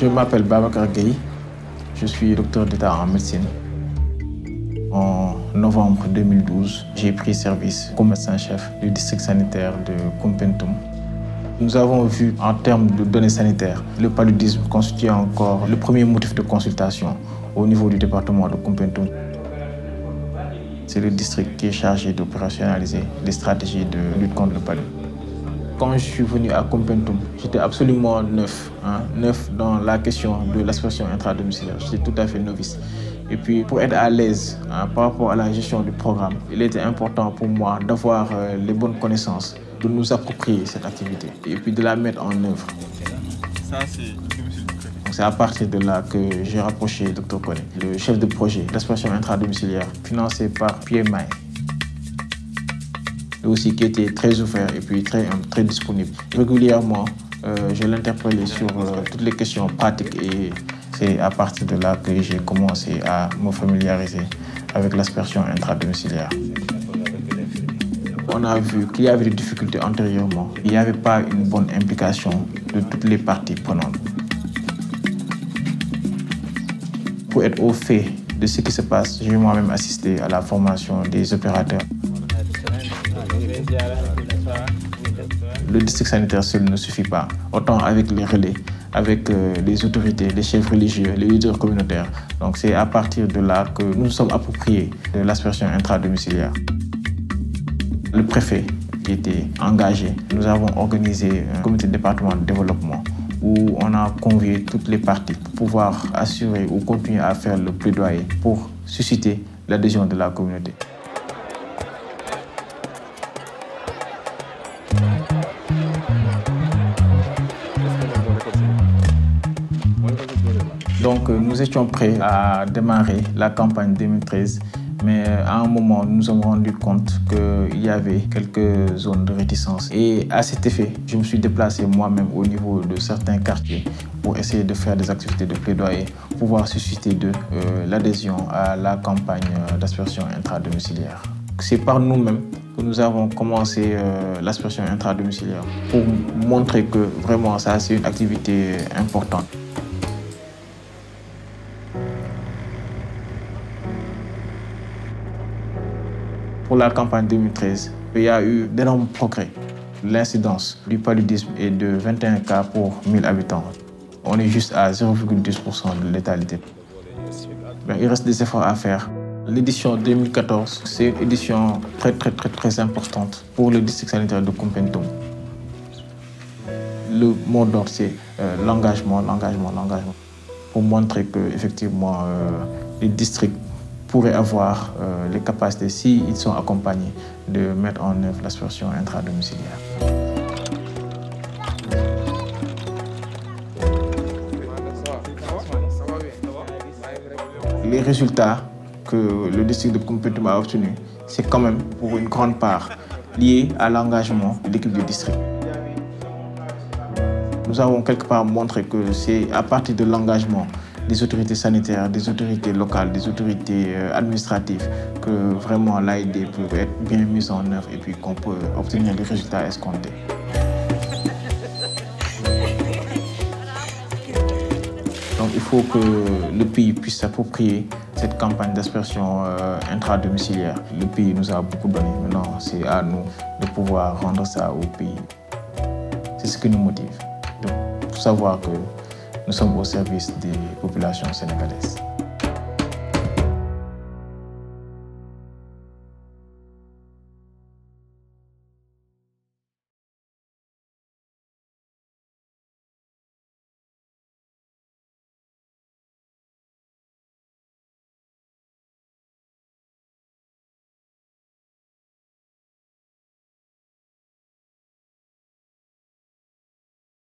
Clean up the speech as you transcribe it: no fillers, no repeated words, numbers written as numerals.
Je m'appelle Babacar Gueye, je suis docteur d'État en médecine. En novembre 2012, j'ai pris service comme médecin-chef du district sanitaire de Koumpentoum. Nous avons vu en termes de données sanitaires, le paludisme constitue encore le premier motif de consultation au niveau du département de Koumpentoum. C'est le district qui est chargé d'opérationnaliser les stratégies de lutte contre le paludisme. Quand je suis venu à Koumpentoum, j'étais absolument neuf dans la question de l'aspersion intradomiciliaire. J'étais tout à fait novice. Et puis, pour être à l'aise par rapport à la gestion du programme, il était important pour moi d'avoir les bonnes connaissances, de nous approprier cette activité et puis de la mettre en œuvre. Ça, c'est le domicile du préfet. C'est à partir de là que j'ai rapproché le Dr Koné, le chef de projet d'aspersion intradomiciliaire, financé par PMI. Et aussi qui était très ouvert et puis très disponible. Régulièrement, je l'interpellais sur toutes les questions pratiques et c'est à partir de là que j'ai commencé à me familiariser avec l'aspersion intradomiciliaire. On a vu qu'il y avait des difficultés antérieurement. Il n'y avait pas une bonne implication de toutes les parties prenantes. Pour être au fait de ce qui se passe, j'ai moi-même assisté à la formation des opérateurs. Le district sanitaire seul ne suffit pas. Autant avec les relais, avec les autorités, les chefs religieux, les leaders communautaires. Donc c'est à partir de là que nous nous sommes appropriés de l'aspersion intradomiciliaire. Le préfet qui était engagé, nous avons organisé un comité départemental de développement où on a convié toutes les parties pour pouvoir assurer ou continuer à faire le plaidoyer pour susciter l'adhésion de la communauté. Donc nous étions prêts à démarrer la campagne 2013, mais à un moment nous nous sommes rendus compte qu'il y avait quelques zones de réticence. Et à cet effet, je me suis déplacé moi-même au niveau de certains quartiers pour essayer de faire des activités de plaidoyer, pour pouvoir susciter l'adhésion à la campagne d'aspersion intradomiciliaire. C'est par nous-mêmes que nous avons commencé l'aspersion intradomiciliaire pour montrer que vraiment ça c'est une activité importante. Pour la campagne 2013, il y a eu d'énormes progrès. L'incidence du paludisme est de 21 cas pour 1000 habitants. On est juste à 0,10% de létalité. Il reste des efforts à faire. L'édition 2014, c'est une édition très importante pour le district sanitaire de Koumpentoum. Le mot d'ordre, c'est l'engagement, pour montrer qu'effectivement, les districts pourraient avoir les capacités, s'ils sont accompagnés, de mettre en œuvre l'aspersion intradomiciliaire. Les résultats que le district de Koumpentoum a obtenus, c'est quand même pour une grande part lié à l'engagement de l'équipe du district. Nous avons quelque part montré que c'est à partir de l'engagement des autorités sanitaires, des autorités locales, des autorités administratives que vraiment l'AID peut être bien mise en œuvre et puis qu'on peut obtenir les résultats escomptés. Donc il faut que le pays puisse s'approprier cette campagne d'aspersion intradomiciliaire. Le pays nous a beaucoup donné, maintenant c'est à nous de pouvoir rendre ça au pays. C'est ce qui nous motive. Donc, pour savoir que nous sommes au service des populations sénégalaises.